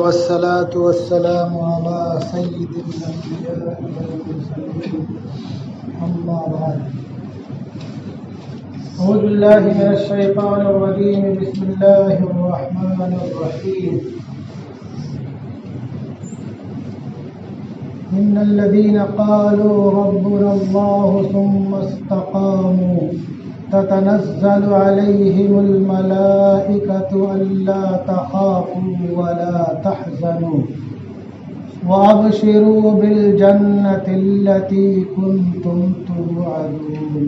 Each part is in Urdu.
والصلاة والسلام على سيد الأنبياء والمرسلين أما بعد أعوذ بالله من الشيطان الرجيم بسم الله الرحمن الرحيم إن الذين قالوا ربنا الله ثم استقاموا تتنزل عليهم الملائكة ألا تخافوا ولا تحزنوا وأبشروا بالجنة التي كنتم توعدون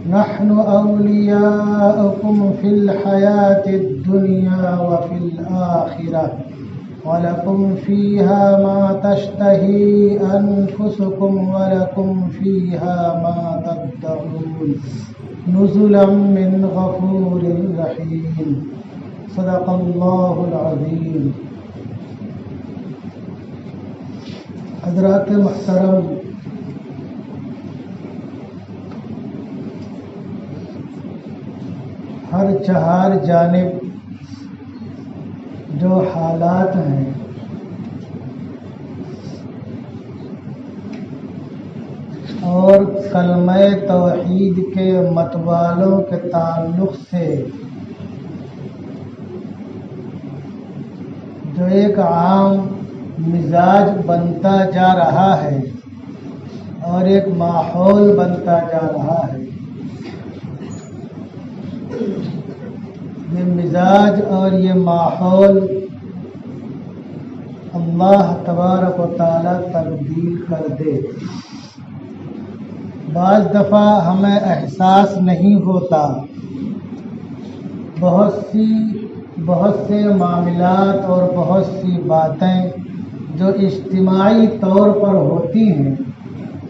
نحن أولياؤكم في الحياة الدنيا وفي الآخرة ولكم فيها ما تشتهي أنفسكم ولكم فيها ما تدعون نزلا من غفور رحيم صدق الله العظيم. حضرات محترم، ہر چہار جانب جو حالات ہیں اور کلمہ توحید کے متوالوں کے تعلق سے جو ایک عام مزاج بنتا جا رہا ہے اور ایک ماحول بنتا جا رہا ہے، یہ مزاج اور یہ ماحول اللہ تبارک و تعالی تبدیل کر دے۔ بعض دفعہ ہمیں احساس نہیں ہوتا، بہت سے معاملات اور بہت سی باتیں جو اجتماعی طور پر ہوتی ہیں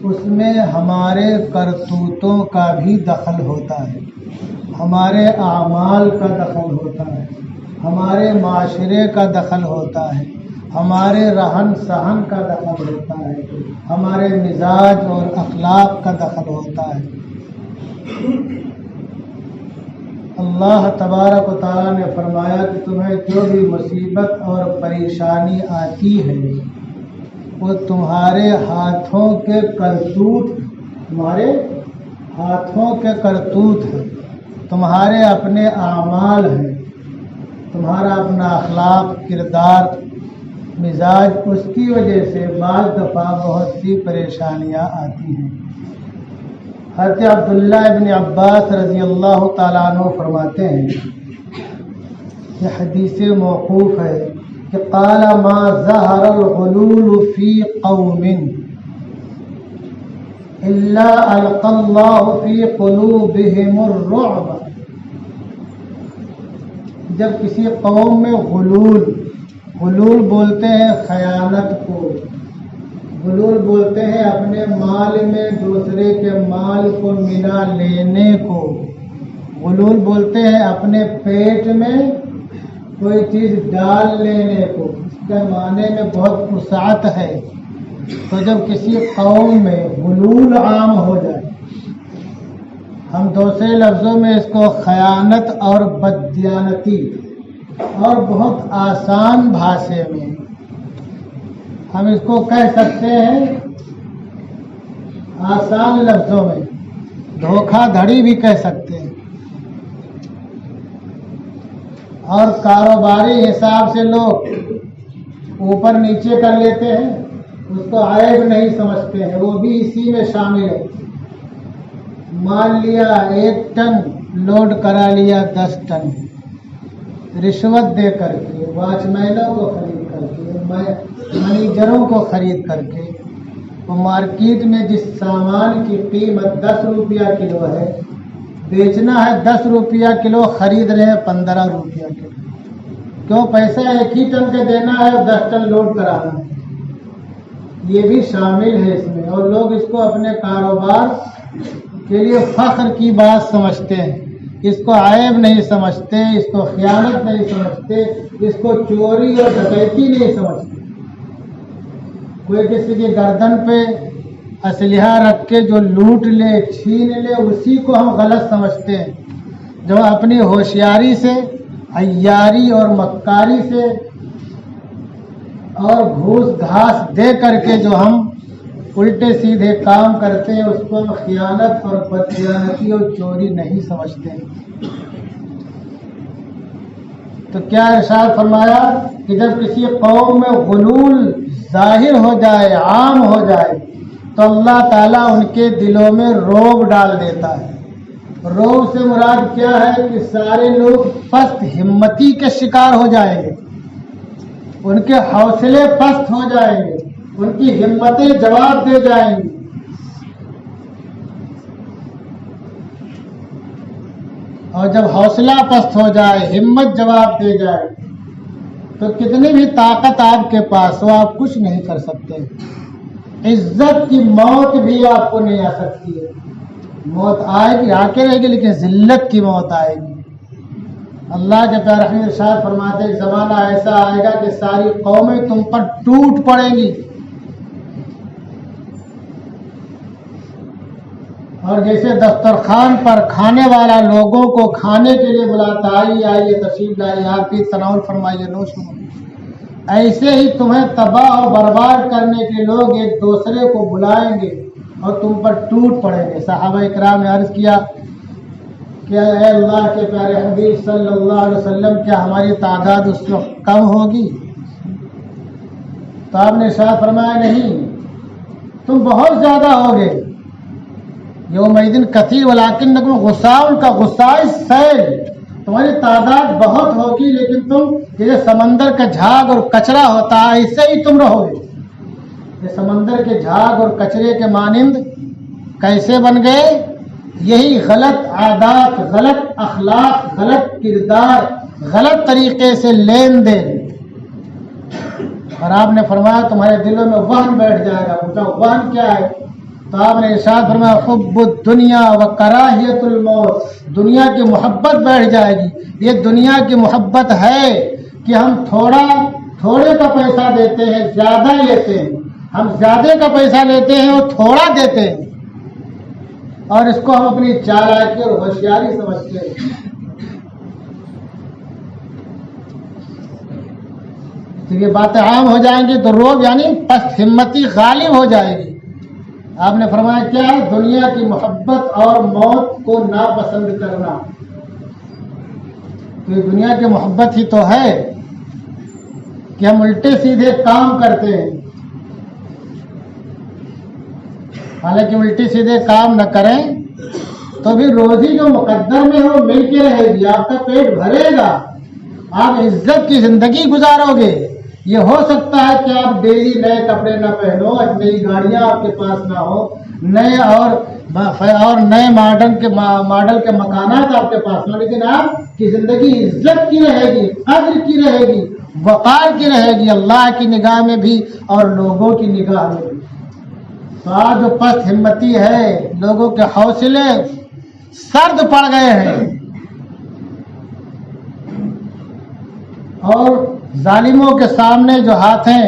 اس میں ہمارے کرتوتوں کا بھی دخل ہوتا ہے، ہمارے اعمال کا دخل ہوتا ہے، ہمارے معاشرے کا دخل ہوتا ہے، ہمارے رہن سہن کا دخل ہوتا ہے، ہمارے مزاج اور اخلاق کا دخل ہوتا ہے۔ اللہ تبارک و تعالیٰ نے فرمایا کہ تمہیں جو بھی مصیبت اور پریشانی آتی ہے وہ تمہارے ہاتھوں کے کرتوت، تمہارے ہاتھوں کے کرتوت ہیں، تمہارے اپنے اعمال ہیں، تمہارا اپنا اخلاق، کردار، مزاج، اس کی وجہ سے بعض دفعہ بہت سی پریشانیاں آتی ہیں۔ حضرت عبداللہ ابن عباس رضی اللہ تعالیٰ عنہ فرماتے ہیں، یہ حدیث موقوف ہے کہ قال ما ظہر الغلول فی قوم الا القى اللہ فی قلوبہم الرعب۔ جب کسی قوم میں غلول بولتے ہیں خیانت کو، غلول بولتے ہیں اپنے مال میں دوسرے کے مال کو ملا لینے کو، غلول بولتے ہیں اپنے پیٹ میں کوئی چیز ڈال لینے کو، اس کے معنی میں بہت وسعت ہے۔ تو جب کسی قوم میں غلول عام ہو جائے، ہم دوسرے لفظوں میں اس کو خیانت اور بددیانتی، اور بہت آسان بھاشے میں ہم اس کو کہہ سکتے ہیں، آسان لفظوں میں دھوکہ دھڑی بھی کہہ سکتے ہیں، اور کاروباری حساب سے لوگ اوپر نیچے کر لیتے ہیں، اس کو عیب نہیں سمجھتے ہیں، وہ بھی اسی میں شامل ہے۔ مان لیا 1 ٹن لوڈ کرا لیا 10 ٹن، رشوت دے کر کے، واچ مینوں کو خرید کر کے، منیجروں کو خرید کر کے، وہ مارکیٹ میں جس سامان کی قیمت 10 روپیہ کلو ہے، بیچنا ہے 10 روپیہ کلو، خرید رہے ہیں 15 روپیہ کلو۔ کیوں؟ پیسہ 1 ہی ٹن کے دینا ہے اور 10 ٹن لوڈ کرانا ہے، یہ بھی شامل ہے اس میں۔ اور لوگ اس کو اپنے کاروبار کے لیے فخر کی بات سمجھتے ہیں، اس کو عیب نہیں سمجھتے، اس کو خیانت نہیں سمجھتے، اس کو چوری اور ڈکیتی نہیں سمجھتے۔ کوئی کسی کی گردن پہ اسلحہ رکھ کے جو لوٹ لے، چھین لے، اسی کو ہم غلط سمجھتے ہیں۔ جو اپنی ہوشیاری سے، عیاری اور مکاری سے اور گھوس گھاس دے کر کے جو ہم الٹے سیدھے کام کرتے ہیں اس کو ہم خیانت اور بدخیانتی اور چوری نہیں سمجھتے. تو کیا ارشاد فرمایا کہ جب کسی قوم میں غلول ظاہر ہو جائے، عام ہو جائے، تو اللہ تعالیٰ ان کے دلوں میں رعب ڈال دیتا ہے. رعب سے مراد کیا ہے کہ سارے لوگ پست ہمتی کے شکار ہو جائیں گے، ان کے حوصلے پست ہو جائیں گے، ان کی ہمتیں جواب دے جائیں گی. اور جب حوصلہ پست ہو جائے، ہمت جواب دے جائے، تو کتنی بھی طاقت آپ کے پاس ہو آپ کچھ نہیں کر سکتے. عزت کی موت بھی آپ کو نہیں آ سکتی ہے. موت آئے گی، آ کے رہے گی، لیکن ذلت کی موت آئے گی. اللہ کے پیارے حبیب ارشاد فرماتے ہیں ایک زمانہ ایسا آئے گا کہ ساری قومیں تم پر ٹوٹ پڑیں گی، اور جیسے دسترخوان پر کھانے والا لوگوں کو کھانے کے لیے بلاتا، آئیے تشریف لائیے، آپ کی تناول فرمائیے، نوش فرمائیے، ایسے ہی تمہیں تباہ و برباد کرنے کے لوگ ایک دوسرے کو بلائیں گے اور تم پر ٹوٹ پڑیں گے. صحابہ اکرام نے عرض کیا کہ اے اللہ کے پیارے حبیب صلی اللہ علیہ وسلم، کیا ہماری تعداد اس وقت کم ہوگی؟ تو آپ نے ارشاد فرمایا نہیں، تم بہت زیادہ ہوگے. یومئذ کثیر ولکنکم غثاء کا غصۂ سیل، تمہاری تعداد بہت ہوگی لیکن تم جیسے سمندر کا جھاگ اور کچرا ہوتا ہے ایسے ہی تم رہو گے. یہ سمندر کے جھاگ اور کچرے کے مانند کیسے بن گئے؟ یہی غلط عادات، غلط اخلاق، غلط کردار، غلط طریقے سے لین دین. اور آپ نے فرمایا تمہارے دلوں میں وہن بیٹھ جائے گا. پوچھا وہن کیا ہے؟ تو آپ نے ارشاد فرمایا حب الدنیا و کراہیت الموت، دنیا کی محبت بیٹھ جائے گی. یہ دنیا کی محبت ہے کہ ہم تھوڑے کا پیسہ دیتے ہیں، زیادہ لیتے ہیں، ہم زیادہ کا پیسہ لیتے ہیں اور تھوڑا دیتے ہیں، اور اس کو ہم اپنی چالاکی اور ہوشیاری سمجھتے ہیں. جب یہ باتیں عام ہو جائیں گی تو روب یعنی پست ہمتی غالب ہو جائے گی. آپ نے فرمایا کیا ہے؟ دنیا کی محبت اور موت کو ناپسند کرنا. تو یہ دنیا کی محبت ہی تو ہے کہ ہم الٹے سیدھے کام کرتے ہیں. حالانکہ الٹے سیدھے کام نہ کریں تو بھی روزی جو مقدر میں ہو مل کے رہے گی، آپ کا پیٹ بھرے گا، آپ عزت کی زندگی گزارو گے. یہ ہو سکتا ہے کہ آپ ڈیلی نئے کپڑے نہ پہنو، نئی گاڑیاں آپ کے پاس نہ ہو، نئے اور نئے ماڈل کے مکانات آپ کے پاس نہ، لیکن آپ کی زندگی عزت کی رہے گی، قدر کی رہے گی، وقار کی رہے گی، اللہ کی نگاہ میں بھی اور لوگوں کی نگاہ میں بھی. تو آج جو پست ہمتی ہے، لوگوں کے حوصلے سرد پڑ گئے ہیں، اور ظالموں کے سامنے جو ہاتھیں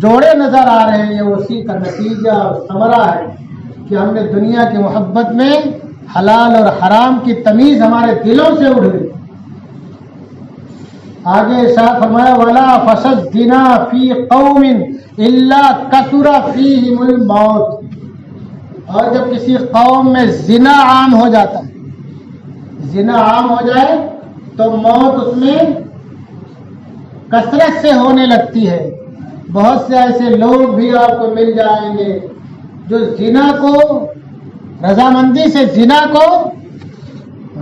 جوڑے نظر آ رہے ہیں، یہ اسی کا نتیجہ اور ثمرہ ہے کہ ہم نے دنیا کی محبت میں حلال اور حرام کی تمیز ہمارے دلوں سے اڑ گئی. آگے ارشاد فرمایا وَلَا فَشَدْ الزِّنَا فِي قَوْمٍ إِلَّا كَثُرَ فِيهِمُ الْمَوْتُ. اور جب کسی قوم میں زنا عام ہو جاتا ہے، زنا عام ہو جائے تو موت اس میں کثرت سے ہونے لگتی ہے. بہت سے ایسے لوگ بھی آپ کو مل جائیں گے جو زنا کو رضامندی سے زنا کو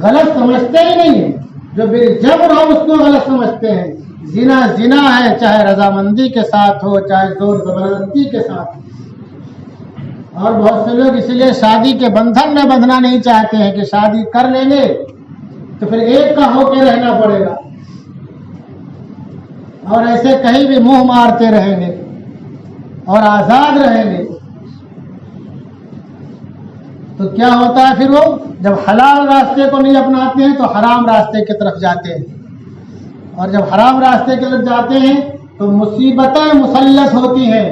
غلط سمجھتے ہی نہیں ہیں، جو بالجبر ہو اس کو غلط سمجھتے ہیں. زنا زنا ہے، چاہے رضامندی کے ساتھ ہو چاہے زور زبردستی کے ساتھ. اور بہت سے لوگ اسی لیے شادی کے بندھن میں بندھنا نہیں چاہتے ہیں کہ شادی کر لیں گے تو پھر ایک کا ہو کے رہنا پڑے گا، اور ایسے کہیں بھی منہ مارتے رہیں گے اور آزاد رہیں گے. تو کیا ہوتا ہے پھر وہ جب حلال راستے کو نہیں اپناتے ہیں تو حرام راستے کی طرف جاتے ہیں، اور جب حرام راستے کی طرف جاتے ہیں تو مصیبتیں مسلط ہوتی ہیں.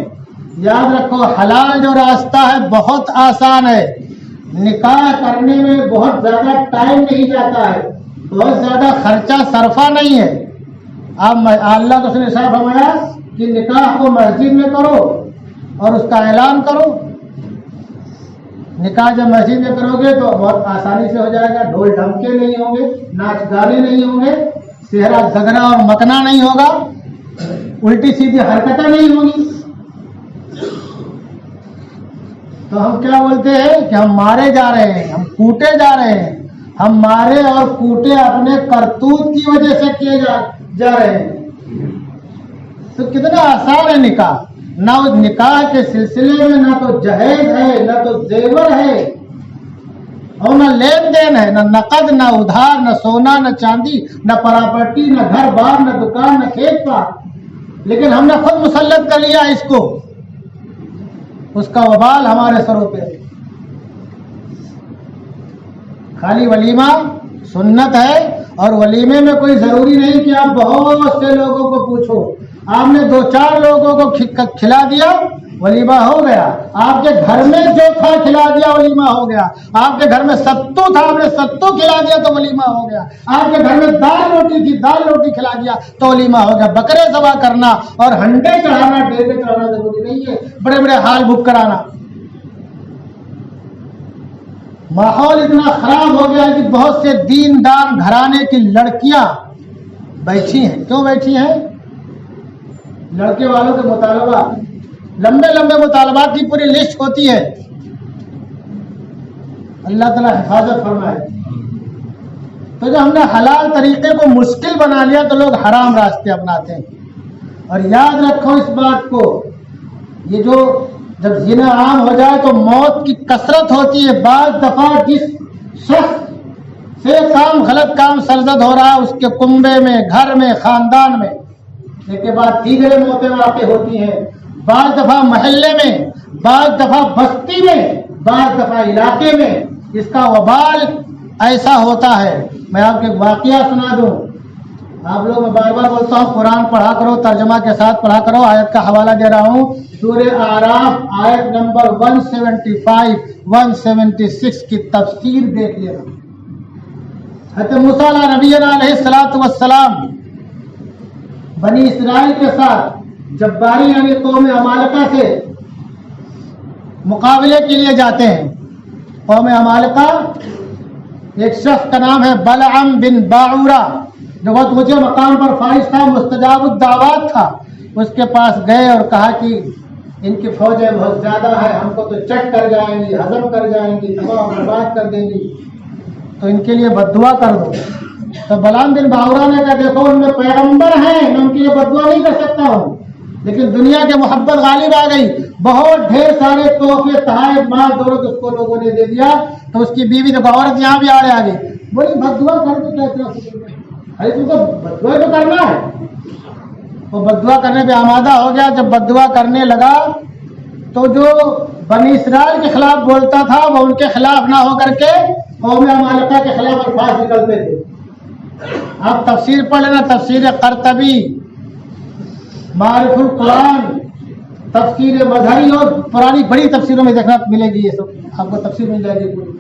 یاد رکھو حلال جو راستہ ہے بہت آسان ہے، نکاح کرنے میں بہت زیادہ ٹائم نہیں جاتا ہے، بہت زیادہ خرچہ صرفہ نہیں ہے. اب اللہ کو فرمایا کہ نکاح کو مسجد میں کرو اور اس کا اعلان کرو. نکاح جب مسجد میں کرو گے تو بہت آسانی سے ہو جائے گا. ڈھول ڈھمکے نہیں ہوں گے, ناچ گانے نہیں ہوں گے, صحرا زگنا اور مکنا نہیں ہوگا, الٹی سیدھی حرکتیں نہیں ہوں گی. تو ہم کیا بولتے ہیں کہ ہم مارے جا رہے ہیں, ہم کوٹے جا رہے ہیں. ہم مارے اور کوٹے اپنے کرتوت کی وجہ سے کیے جا رہے ہیں. تو کتنا آسان ہے نکاح. نہ اس نکاح کے سلسلے میں نہ تو جہیز ہے, نہ تو زیور ہے, اور نہ لین دین ہے, نہ نقد, نہ ادھار, نہ سونا, نہ چاندی, نہ پراپرٹی, نہ گھر بار, نہ دکان, نہ کھیت پاٹ. لیکن ہم نے خود مسلط کر لیا اس کو. اس کا وبال ہمارے سروں پہ. خالی ولیمہ سنت ہے, اور ولیمے میں کوئی ضروری نہیں کہ آپ بہت سے لوگوں کو پوچھو. آپ نے 2-4 لوگوں کو کھلا دیا, ولیمہ ہو گیا. آپ کے گھر میں جو تھا کھلا دیا, ولیمہ ہو گیا. آپ کے گھر میں ستو تھا, آپ نے ستو کھلا دیا تو ولیمہ ہو گیا. آپ کے گھر میں دال روٹی تھی, دال روٹی کھلا دیا تو ولیمہ ہو گیا. بکرے ذبح کرنا اور ہنڈے چڑھانا, ڈیرے چڑھانا ضروری نہیں ہے. بڑے بڑے ہال بک کرانا. ماحول اتنا خراب ہو گیا ہے کہ بہت سے دیندار گھرانے کی لڑکیاں بیٹھی ہیں. کیوں بیٹھی ہیں؟ لڑکے والوں کے مطالبہ, لمبے لمبے مطالبات کی پوری لسٹ ہوتی ہے. اللہ تعالیٰ حفاظت فرمائے. تو جب ہم نے حلال طریقے کو مشکل بنا لیا تو لوگ حرام راستے اپناتے ہیں. اور یاد رکھو اس بات کو, یہ جو جب زنا عام ہو جائے تو موت کی کثرت ہوتی ہے. بعض دفعہ جس شخص سے غلط کام سرزد ہو رہا ہے, اس کے کنبے میں, گھر میں, خاندان میں, ایک کے بعد دیگر موتیں واقع ہوتی ہیں. بعض دفعہ محلے میں, بعض دفعہ بستی میں, بعض دفعہ علاقے میں اس کا وبال ایسا ہوتا ہے. میں آپ کے واقعہ سنا دوں. آپ لوگ, میں بار بار بولتا ہوں قرآن پڑھا کرو, ترجمہ کے ساتھ پڑھا کرو. آیت کا حوالہ دے رہا ہوں, سورہ اعراف آیت نمبر 175 176 کی تفسیر دیکھ لینا. حضرت موسیٰ علیہ السلام بنی اسرائیل کے ساتھ جباری یعنی قوم عمالقہ سے مقابلے کے لیے جاتے ہیں. قوم عمالقہ, ایک شخص کا نام ہے بلعم بن باعورہ, جو بہت اونچے مقام پر فائز تھا, مستجاب الدعوات تھا. اس کے پاس گئے اور کہا کہ ان کی فوجیں بہت زیادہ ہے, ہم کو تو چٹ کر جائیں گی, ہضم کر جائیں گی, تباہ و برباد کر دیں گی, تو ان کے لیے بددعا کر دو. تو بلعم بن باعورہ نے کہا دیکھو ان میں پیغمبر ہیں, میں ان کے لیے بددعا نہیں کر سکتا ہوں, لیکن دنیا کے محبت غالب آ گئی. بہت ڈھیر سارے تحفے, تحائف, مال دولت اس کو لوگوں نے دے دیا. تو اس کی بیوی نے عورت یہاں بھی آڑے آ گئی, بولی بددعا کر دو, کیا اتنا, ارے تم کو بددعا تو کرنا ہے. وہ بددعا کرنے پہ آمادہ ہو گیا. جب بددعا کرنے لگا تو جو بنی اسرائیل کے خلاف بولتا تھا وہ ان کے خلاف نہ ہو کر کے قوم عمالقہ کے خلاف الفاظ نکلتے تھے. آپ تفسیر پڑھ لینا, تفسیر قرطبی, معارف القرآن, تفسیر مظہری اور پرانی بڑی تفسیروں میں دیکھنا ملے گی. یہ سب آپ کو تفسیر مل جائے گی پوری.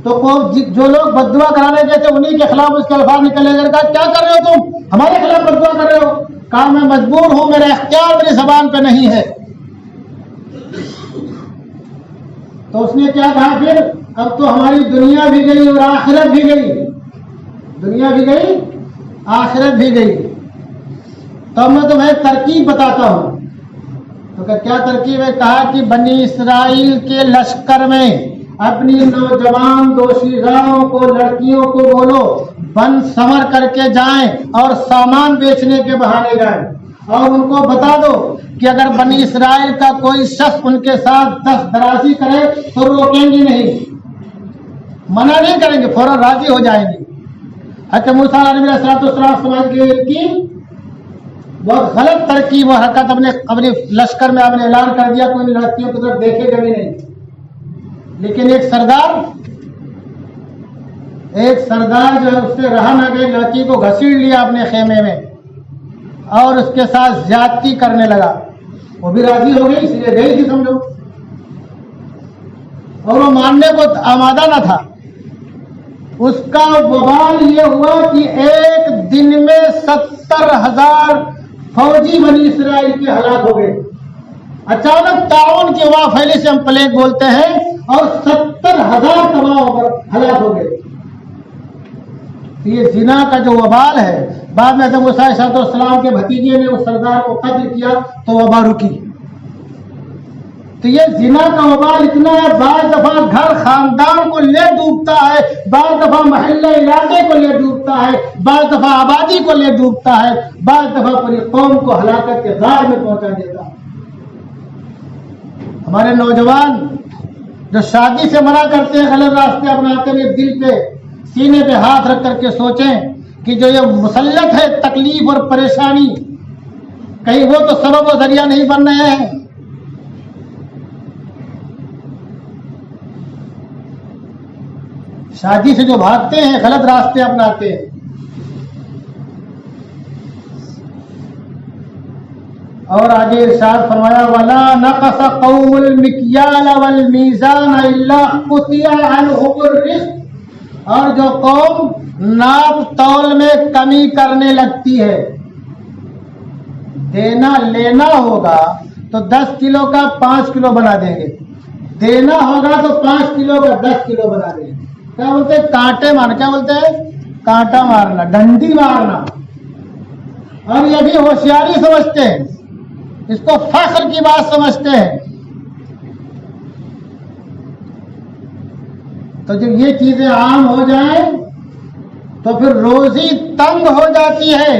تو جو لوگ بددعا کرانے گئے تھے انہیں کے خلاف اس کے الفاظ نکلے گئے. کہا کیا کر رہے ہو تم, ہمارے خلاف بددعا کر رہے ہو. کہا میں مجبور ہوں, میرا اختیار میری زبان پہ نہیں ہے. تو اس نے کیا کہا پھر, اب تو ہماری دنیا بھی گئی اور آخرت بھی گئی. دنیا بھی گئی, آخرت بھی گئی. تو میں تمہیں ترکیب بتاتا ہوں. تو کیا ترکیب ہے؟ کہا کہ بنی اسرائیل کے لشکر میں اپنی نوجوان دوشیزاؤں کو, لڑکیوں کو بولو بن سمر کر کے جائیں اور سامان بیچنے کے بہانے جائیں, اور ان کو بتا دو کہ اگر بنی اسرائیل کا کوئی شخص ان کے ساتھ دست درازی کرے تو روکیں گی نہیں, منع نہیں کریں گے, فوراً راضی ہو جائیں گے. حضرت موسیٰ علیہ السلام سمجھ گئے کہ بہت غلط ترکیب و حرکت اپنے لشکر میں آپ نے اعلان کر دیا, کوئی لڑکیوں کی طرف دیکھے گا بھی نہیں. لیکن ایک سردار جو ہے اس سے رہا نہ گئی, لڑکی کو گھسیٹ لیا اپنے خیمے میں اور اس کے ساتھ زیادتی کرنے لگا. وہ بھی راضی ہو گئی, اس لیے گئی تھی سمجھو, اور وہ ماننے کو آمادہ نہ تھا. اس کا وبال یہ ہوا کہ ایک دن میں 70,000 فوجی بنی اسرائیل کے ہلاک ہو گئے. اچانک تعاون کی ہوا پھیلی سے ہم پلیگ بولتے ہیں اور 70,000 تباہ ہو کر ہلاک ہو گئے. یہ زنا کا جو وبال ہے، بعد میں حضرت موسیٰ علیہ السلام کے بھتیجے نے اس سردار کو قتل کیا تو وبا رکی. تو یہ زنا کا وبال اتنا ہے، بعض دفعہ گھر خاندان کو لے ڈوبتا ہے، بعض دفعہ محلہ علاقے کو لے ڈوبتا ہے، بعض دفعہ آبادی کو لے ڈوبتا ہے، بعض دفعہ پوری قوم کو ہلاکت کے غار میں پہنچا دیتا ہے. ہمارے نوجوان جو شادی سے منع کرتے ہیں، غلط راستے اپناتے ہیں، دل پہ سینے پہ ہاتھ رکھ کر کے سوچیں کہ جو یہ مسلط ہے تکلیف اور پریشانی، کہیں وہ تو سبب و ذریعہ نہیں بن رہے ہیں. شادی سے جو بھاگتے ہیں، غلط راستے اپناتے ہیں. اور آگے ارشاد فرمایا وَلَا نَقَصَ قَوْمُ الْمِكْيَالَ وَالْمِيزَانَ إِلَّا قُطِعَ عَنْهُمُ الرِّزْقُ. اور جو قوم ناپ تول میں کمی کرنے لگتی ہے، دینا لینا ہوگا تو 10 کلو کا 5 کلو بنا دیں گے، دینا ہوگا تو 5 کلو کا 10 کلو بنا دیں گے. کیا بولتے ہیں؟ کانٹے مارنا. کیا بولتے ہیں؟ کانٹا مارنا، ڈنڈی مارنا. اور یہ بھی ہوشیاری سمجھتے ہیں، اس کو فخر کی بات سمجھتے ہیں. تو جب یہ چیزیں عام ہو جائیں تو پھر روزی تنگ ہو جاتی ہے.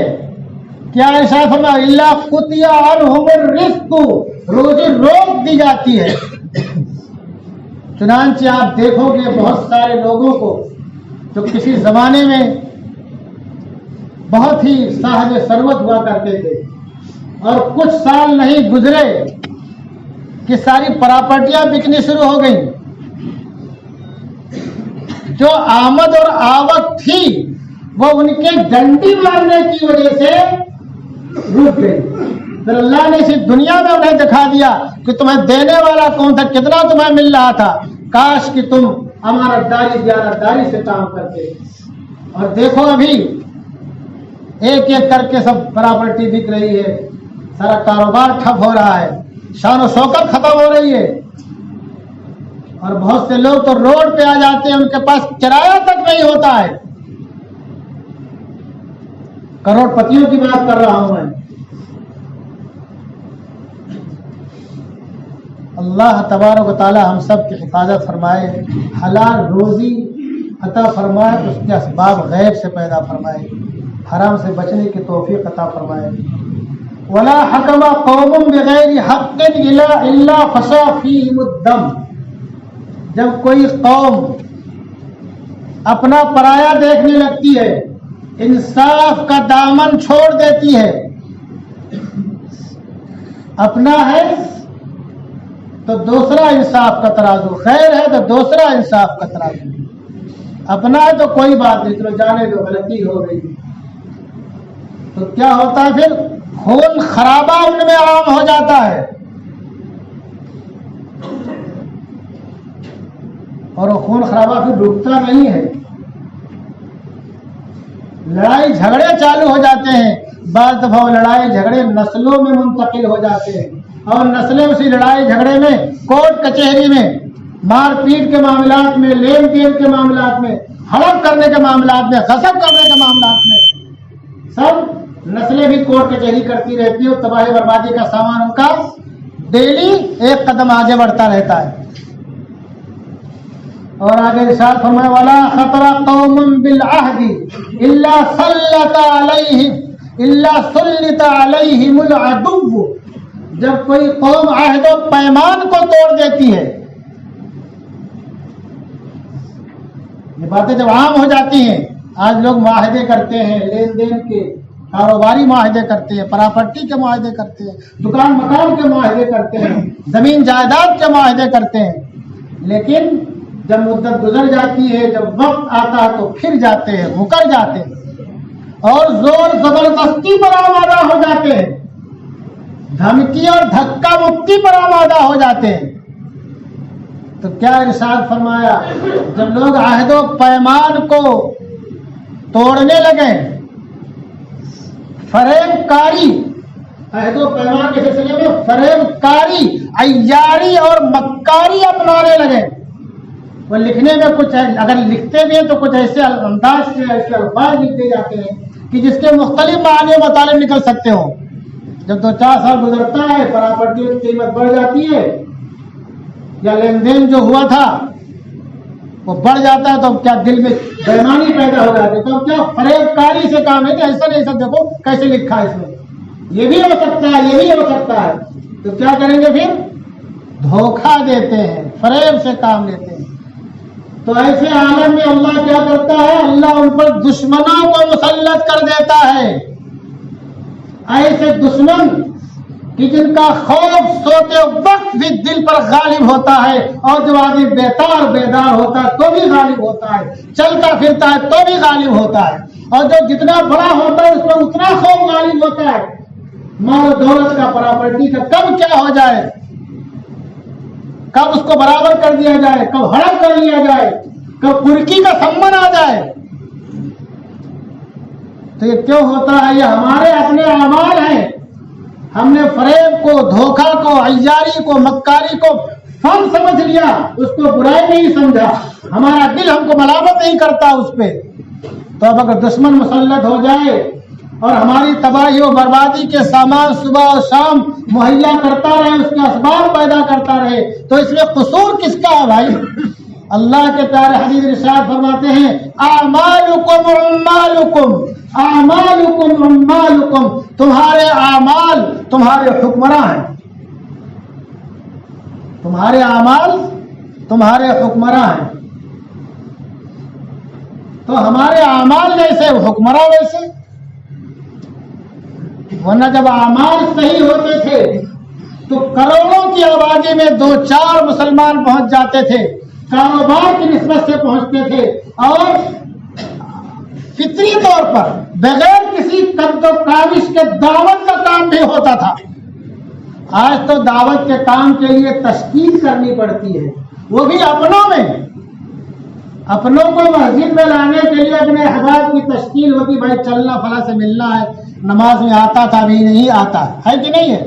کیا ارشاد فرمایا الا قطع عنہم الرزق، روزی روک دی جاتی ہے. چنانچہ آپ دیکھو گے بہت سارے لوگوں کو جو کسی زمانے میں بہت ہی صاحب ثروت ہوا کرتے تھے اور کچھ سال نہیں گزرے کہ ساری پراپرٹیاں بکنی شروع ہو گئیں. جو آمد اور آوت تھی وہ ان کے ڈنڈی مارنے کی وجہ سے رک گئی. پھر اللہ نے اسی دنیا میں انہیں دکھا دیا کہ تمہیں دینے والا کون تھا، کتنا تمہیں مل رہا تھا. کاش کہ تم امانت داری دیانت داری سے کام کرتے. اور دیکھو ابھی ایک ایک کر کے سب پراپرٹی بک رہی ہے، سارا کاروبار ٹھپ ہو رہا ہے، شان و شوکت ختم ہو رہی ہے. اور بہت سے لوگ تو روڈ پہ آ جاتے ہیں، ان کے پاس کرایہ تک نہیں ہوتا ہے. کروڑ پتیوں کی بات کر رہا ہوں میں. اللہ تبارک و تعالی ہم سب کی حفاظت فرمائے، حلال روزی عطا فرمائے، اس کے اسباب غیب سے پیدا فرمائے، حرام سے بچنے کی توفیق عطا فرمائے. ولا حکم قوم بغیر حق الا فسا فیہم الدم. جب کوئی قوم اپنا پرایا دیکھنے لگتی ہے، انصاف کا دامن چھوڑ دیتی ہے، اپنا ہے تو دوسرا انصاف کا ترازو، خیر ہے تو دوسرا انصاف کا ترازو، اپنا ہے تو کوئی بات نہیں، چلو جانے دو، غلطی ہو گئی. تو کیا ہوتا ہے پھر؟ خون خرابہ ان میں عام ہو جاتا ہے. اور وہ خون خرابہ پھر رکتا نہیں ہے، لڑائی جھگڑے چالو ہو جاتے ہیں. بعض دفعہ وہ لڑائی جھگڑے نسلوں میں منتقل ہو جاتے ہیں، اور نسلیں اسی لڑائی جھگڑے میں، کورٹ کچہری میں، مار پیٹ کے معاملات میں، لین دین کے معاملات میں، ہڑپ کرنے کے معاملات میں، غصب کرنے کے معاملات میں، سب نسلیں بھی کورٹ کچہری کرتی رہتی ہیں. اور تباہی بربادی کا سامان ان کا ڈیلی ایک قدم آگے بڑھتا رہتا ہے. اور آگے ارشاد فرمایا ولا خطر قوم بالعهد الا سلط علیہم العدو. جب کوئی قوم عہد و پیمان کو توڑ دیتی ہے، یہ باتیں جب عام ہو جاتی ہیں، آج لوگ معاہدے کرتے ہیں، لین دین کے کاروباری معاہدے کرتے ہیں، پراپرٹی کے معاہدے کرتے ہیں، دکان مکان کے معاہدے کرتے ہیں، زمین جائیداد کے معاہدے کرتے ہیں. لیکن جب مدت گزر جاتی ہے، جب وقت آتا ہے تو پھر جاتے ہیں، مکر جاتے ہیں اور زور زبردستی پر آمادہ ہو جاتے ہیں، دھمکی اور دھکا مکی پر آمادہ ہو جاتے ہیں. تو کیا ارشاد فرمایا؟ جب لوگ عہد و پیمان کو توڑنے لگے، فریب کاری عہد و پیمان کے سلسلے میں فریب کاری، عیاری اور مکاری اپنانے لگے. وہ لکھنے میں کچھ اگر لکھتے بھی ہیں تو کچھ ایسے انداز سے ایسے الفاظ لکھتے جاتے ہیں کہ جس کے مختلف معنی و مطالب نکل سکتے ہوں. جب 2-4 سال گزرتا ہے، پراپرٹی کی قیمت بڑھ جاتی ہے یا لین دین جو ہوا تھا وہ بڑھ جاتا ہے، تو کیا دل میں بےایمانی پیدا ہو جاتی ہے. تو کیا فریب کاری سے کام ہے کہ ایسا نہیں، ایسا دیکھو کیسے لکھا ہے اس میں، یہ بھی ہو سکتا ہے، یہ بھی ہو سکتا ہے. تو کیا کریں گے پھر؟ دھوکہ دیتے ہیں، فریب سے کام لیتے ہیں. تو ایسے عالم میں اللہ کیا کرتا ہے؟ اللہ ان پر دشمنوں کو مسلط کر دیتا ہے. ایسے دشمن کہ جن کا خوف سوتے وقت بھی دل پر غالب ہوتا ہے، اور جب آدمی بیدار ہوتا ہے تو بھی غالب ہوتا ہے، چلتا پھرتا ہے تو بھی غالب ہوتا ہے. اور جو جتنا بڑا ہوتا ہے اس پر اتنا خوف غالب ہوتا ہے. مال و دولت کا، پراپرٹی کا کب کیا ہو جائے، کب اس کو برابر کر دیا جائے، کب ہڑپ کر لیا جائے، کب پرکی کا سمن آ جائے. تو یہ کیوں ہوتا ہے؟ یہ ہمارے اپنے اعمال ہیں. ہم نے فریب کو، دھوکہ کو، عیاری کو، مکاری کو فن سمجھ لیا، اس کو برائی نہیں سمجھا. ہمارا دل ہم کو ملامت نہیں کرتا اس پہ. تو اب اگر دشمن مسلط ہو جائے اور ہماری تباہی و بربادی کے سامان صبح اور شام مہیا کرتا رہے، اس کے اسباب پیدا کرتا رہے، تو اس میں قصور کس کا ہے بھائی؟ اللہ کے پیارے حدیث ارشاد فرماتے ہیں اعمالکم عمالکم، اعمالکم عمالکم، تمہارے اعمال تمہارے حکمراں ہیں. تمہارے اعمال تمہارے حکمراں ہیں. تو ہمارے اعمال جیسے حکمراں ویسے، ورنہ جب اعمال صحیح ہوتے تھے تو کروڑوں کی آبادی میں 2-4 مسلمان پہنچ جاتے تھے، کاروبار کی نسبت سے پہنچتے تھے، اور فطری طور پر بغیر کسی قد و کاوش کے دعوت کا کام بھی ہوتا تھا. آج تو دعوت کے کام کے لیے تشکیل کرنی پڑتی ہے، وہ بھی اپنوں میں. اپنوں کو مسجد میں لانے کے لیے اپنے احباب کی تشکیل ہوتی، بھائی چلنا فلاں سے ملنا ہے، نماز میں آتا تھا ابھی نہیں آتا ہے کہ نہیں ہے.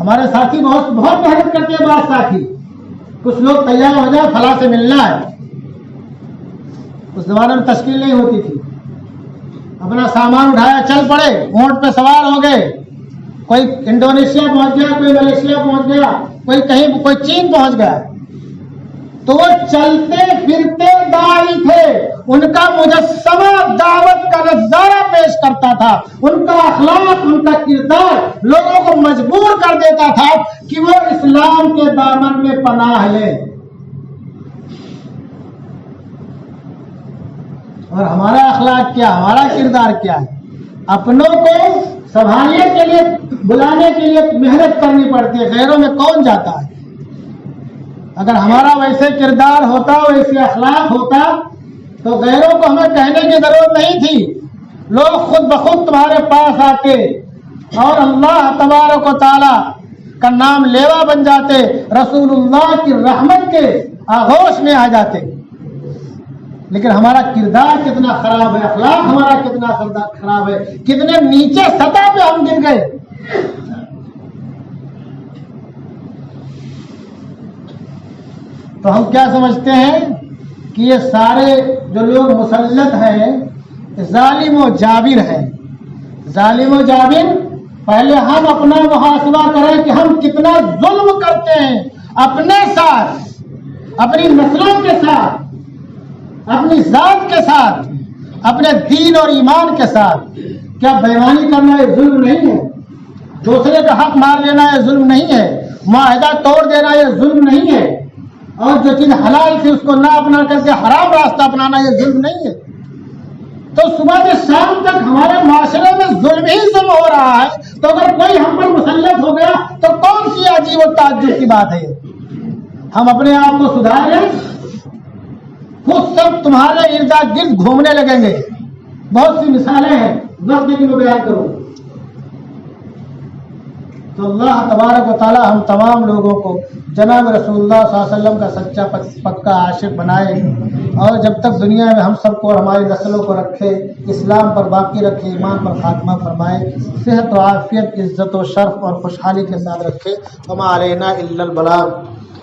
ہمارے ساتھی بہت محنت کرتے ہیں. بعض ساتھی کچھ لوگ تیار ہو جائے فلاں سے ملنا ہے. اس زمانے میں تشکیل نہیں ہوتی تھی. اپنا سامان اٹھایا چل پڑے، اونٹ پہ سوار ہو گئے. کوئی انڈونیشیا پہنچ گیا، کوئی ملیشیا پہنچ گیا، کوئی کہیں، کوئی چین پہنچ گیا. تو وہ چلتے پھرتے داعی تھے. ان کا مجسمہ دعوت کا نظارہ پیش کرتا تھا. ان کا اخلاق، ان کا کردار لوگوں کو مجبور کر دیتا تھا کہ وہ اسلام کے دامن میں پناہ لیں. اور ہمارا اخلاق کیا، ہمارا کردار کیا ہے؟ اپنوں کو سنبھالنے کے لیے، بلانے کے لیے محنت کرنی پڑتی ہے. غیروں میں کون جاتا ہے؟ اگر ہمارا ویسے کردار ہوتا، ویسے اخلاق ہوتا، تو غیروں کو ہمیں کہنے کی ضرورت نہیں تھی. لوگ خود بخود تمہارے پاس آتے اور اللہ تبارک و تعالی کا نام لیوا بن جاتے، رسول اللہ کی رحمت کے آغوش میں آ جاتے. لیکن ہمارا کردار کتنا خراب ہے، اخلاق ہمارا کتنا خراب ہے، کتنے نیچے سطح پہ ہم گر گئے. تو ہم کیا سمجھتے ہیں کہ یہ سارے جو لوگ مسلط ہیں ظالم و جابر ہیں. ظالم و جابر، پہلے ہم اپنا محاسبہ کریں کہ ہم کتنا ظلم کرتے ہیں اپنے ساتھ، اپنی نسلوں کے ساتھ، اپنی ذات کے ساتھ، اپنے دین اور ایمان کے ساتھ. کیا بےایمانی کرنا یہ ظلم نہیں ہے؟ دوسرے کا حق مار لینا یہ ظلم نہیں ہے؟ معاہدہ توڑ دینا یہ ظلم نہیں ہے؟ اور جو چیز حلال تھی اس کو نہ اپنا کر کے حرام راستہ اپنانا یہ ظلم نہیں ہے؟ تو صبح سے شام تک ہمارے معاشرے میں ظلم ہی ظلم ہو رہا ہے. تو اگر کوئی ہم پر مسلط ہو گیا تو کون سی عجیب و تعجب کی بات ہے؟ ہم اپنے آپ کو سدھاریں، خود سب تمہارے ارد گرد گھومنے لگیں گے. بہت سی مثالیں ہیں، وقت کی میں بیان کروں. تو اللہ تبارک و تعالی ہم تمام لوگوں کو جناب رسول اللہ صلی اللہ علیہ وسلم کا سچا پکا عاشق بنائے، اور جب تک دنیا میں ہم سب کو اور ہماری نسلوں کو رکھے، اسلام پر باقی رکھے، ایمان پر خاتمہ فرمائے، صحت و عافیت، عزت و شرف اور خوشحالی کے ساتھ رکھے۔ وما علینا الا البلاغ۔